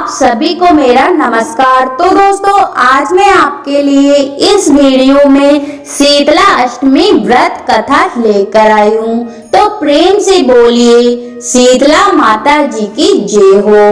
आप सभी को मेरा नमस्कार। तो दोस्तों, आज मैं आपके लिए इस वीडियो में शीतला अष्टमी व्रत कथा लेकर आई हूँ। तो प्रेम से बोलिए शीतला माता जी की जय हो।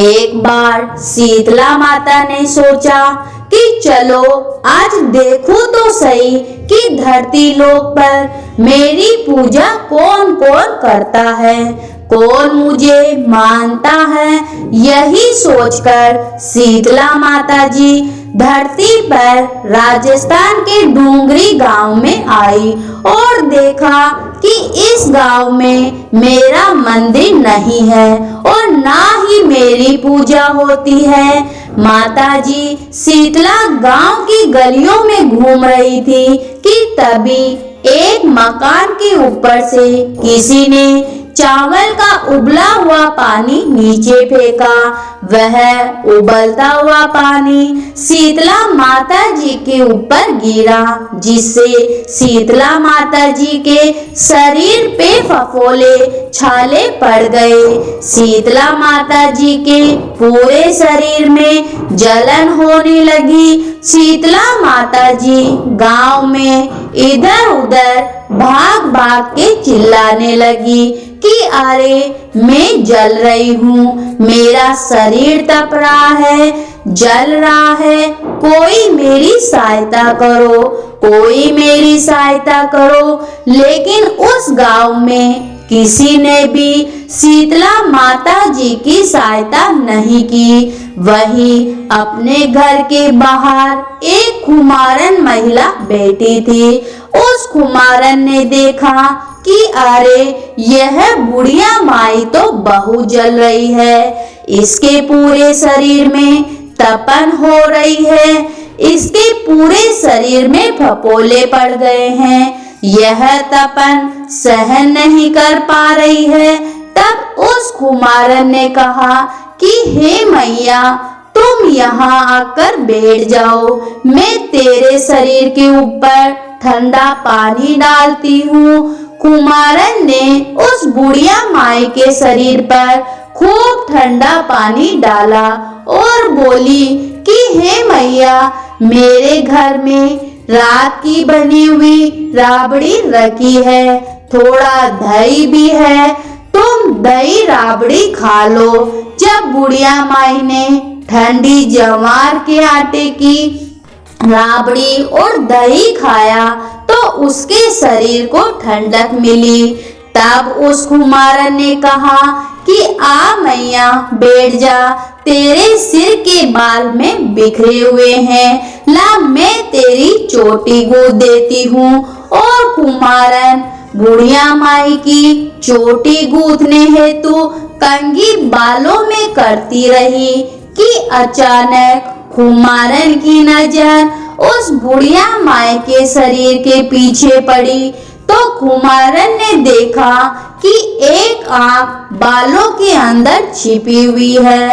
एक बार शीतला माता ने सोचा कि चलो आज देखूं तो सही कि धरती लोक पर मेरी पूजा कौन कौन करता है, कौन मुझे मानता है। यही सोचकर शीतला माता जी धरती पर राजस्थान के डूंगरी गांव में आई और देखा कि इस गांव में मेरा मंदिर नहीं है और ना ही मेरी पूजा होती है। माता जी शीतला गांव की गलियों में घूम रही थी कि तभी एक मकान के ऊपर से किसी ने चावल का उबला हुआ पानी नीचे फेंका। वह उबलता हुआ पानी शीतला माता जी के ऊपर गिरा, जिससे शीतला माता जी के शरीर पे फफोले छाले पड़ गए। शीतला माता जी के पूरे शरीर में जलन होने लगी। शीतला माता जी गांव में इधर उधर भाग भाग के चिल्लाने लगी कि अरे मैं जल रही हूँ, मेरा शरीर तप रहा है, जल रहा है, कोई मेरी सहायता करो, कोई मेरी सहायता करो। लेकिन उस गांव में किसी ने भी शीतला माता जी की सहायता नहीं की। वही अपने घर के बाहर एक कुमारन महिला बैठी थी। उस कुमारन ने देखा कि अरे यह बुढ़िया माई तो बहुत जल रही है, इसके पूरे शरीर में तपन हो रही है, इसके पूरे शरीर में फपोले पड़ गए हैं, यह तपन सहन नहीं कर पा रही है। तब उस कुमारन ने कहा कि हे मैया, तुम यहाँ आकर बैठ जाओ, मैं तेरे शरीर के ऊपर ठंडा पानी डालती हूँ। कुमारन ने उस बुढ़िया माई के शरीर पर खूब ठंडा पानी डाला और बोली कि हे मैया, मेरे घर में रात की बनी हुई राबड़ी रखी है, थोड़ा दही भी है, तुम दही राबड़ी खा लो। जब बुढ़िया माई ने ठंडी जवार के आटे की राबड़ी और दही खाया तो उसके शरीर को ठंडक मिली। तब उस कुमारन ने कहा कि आ मैया बैठ जा, तेरे सिर के बाल में बिखरे हुए हैं, ला मैं तेरी चोटी गूंथ देती हूँ। और कुमारन बुढ़िया माई की चोटी गूंथने हेतु कंघी बालों में करती रही कि अचानक कुमारन की नजर उस बुढ़िया माई के शरीर के पीछे पड़ी तो कुमारन ने देखा कि एक आंख बालों के अंदर छिपी हुई है।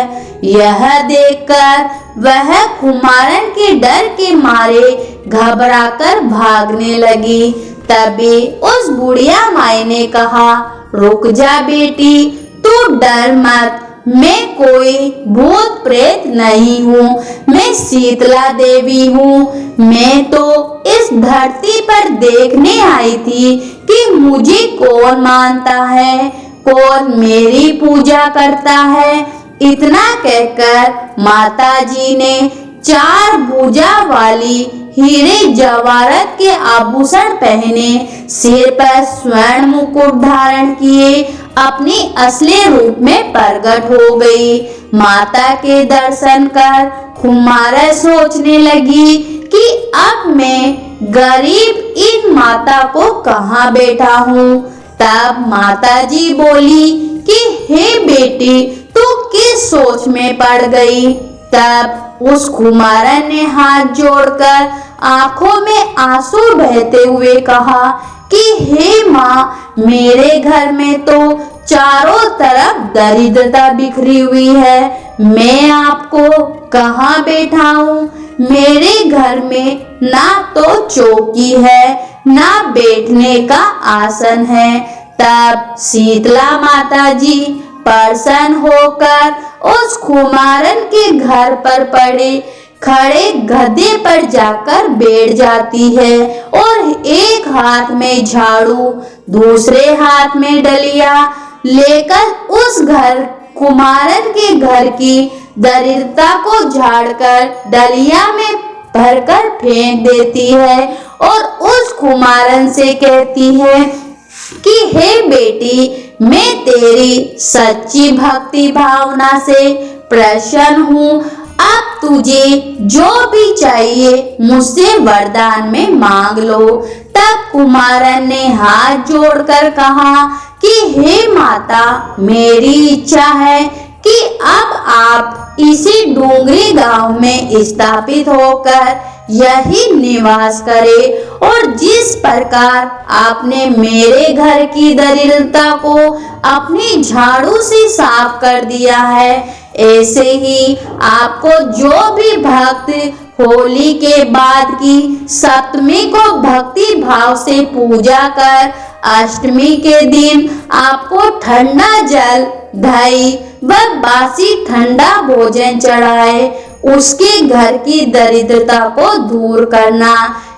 यह देखकर वह कुमारन के डर के मारे घबराकर भागने लगी। तभी उस बुढ़िया माई ने कहा, रुक जा बेटी, तू डर मत, मैं कोई भूत प्रेत नहीं हूँ, मैं शीतला देवी हूँ। मैं तो इस धरती पर देखने आई थी कि मुझे कौन मानता है, कौन मेरी पूजा करता है। इतना कहकर माता जी ने 4 भुजा वाली हीरे जवाहरात के आभूषण पहने, सिर पर स्वर्ण मुकुट धारण किए, अपनी असली रूप में प्रकट हो गई। माता के दर्शन कर कुमारन सोचने लगी कि अब मैं गरीब इन माता को कहाँ बैठा हूँ। तब माता जी बोली कि हे बेटी, तू किस सोच में पड़ गई। तब उस कुमारन ने हाथ जोड़कर आंखों में आंसू बहते हुए कहा कि हे माँ, मेरे घर में तो चारों तरफ दरिद्रता बिखरी हुई है, मैं आपको कहाँ बैठाऊं। मेरे घर में ना तो चौकी है, ना बैठने का आसन है। तब शीतला माता जी प्रसन्न होकर उस कुमारन के घर पर पड़े खड़े गधे पर जाकर बैठ जाती है और एक हाथ में झाड़ू दूसरे हाथ में डलिया लेकर उस कुमारन के घर की दरिद्रता को झाड़कर डलिया में भरकर फेंक देती है और उस कुमारन से कहती है कि हे बेटी, मैं तेरी सच्ची भक्ति भावना से प्रसन्न हूँ। अब तुझे जो भी चाहिए मुझसे वरदान में मांग लो। तब कुमारन ने हाथ जोड़कर कहा कि हे माता, मेरी इच्छा है कि अब आप इसी डूंगरी गांव में स्थापित होकर यही निवास करें और जिस प्रकार आपने मेरे घर की दरिद्रता को अपनी झाड़ू से साफ कर दिया है, ऐसे ही आपको जो भी भक्त होली के बाद की सप्तमी को भक्ति भाव से पूजा कर अष्टमी के दिन आपको ठंडा जल, दही व बासी ठंडा भोजन चढ़ाए, उसके घर की दरिद्रता को दूर करना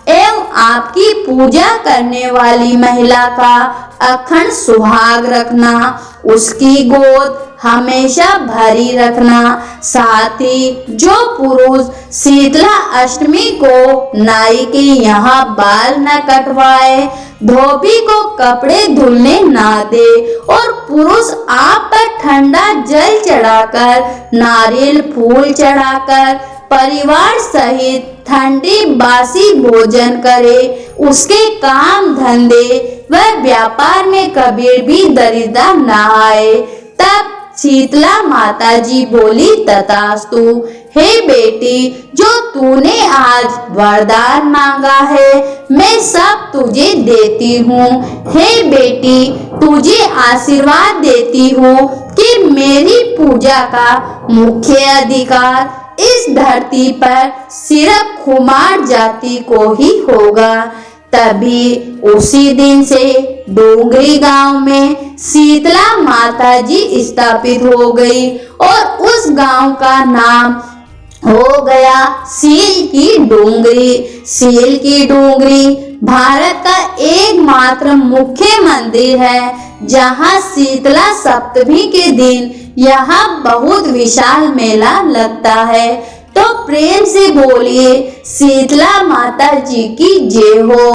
एवं आपकी पूजा करने वाली महिला का अखंड सुहाग रखना, उसकी गोद हमेशा भरी रखना। साथ ही जो पुरुष शीतला अष्टमी को नाई के यहाँ बाल न कटवाए, धोबी को कपड़े धुलने ना दे और पुरुष आप पर ठंडा जल चढ़ाकर नारियल फूल चढ़ाकर परिवार सहित ठंडी बासी भोजन करे, उसके काम धंधे व व्यापार में कभी भी दरिद्रता न आए। तब शीतला माता जी बोली, तथास्तु। हे बेटी, जो तूने आज वरदान मांगा है मैं सब तुझे देती हूँ। हे बेटी, तुझे आशीर्वाद देती हूँ कि मेरी पूजा का मुख्य अधिकार इस धरती पर सिर्फ कुमार जाति को ही होगा। तभी उसी दिन से डोंगरी गांव में शीतला माता जी स्थापित हो गई और उस गांव का नाम हो गया सील की डोंगरी। सील की डोंगरी भारत का एकमात्र मुख्य मंदिर है जहां शीतला सप्तमी के दिन यहाँ बहुत विशाल मेला लगता है। तो प्रेम से बोलिए शीतला माता जी की जय हो।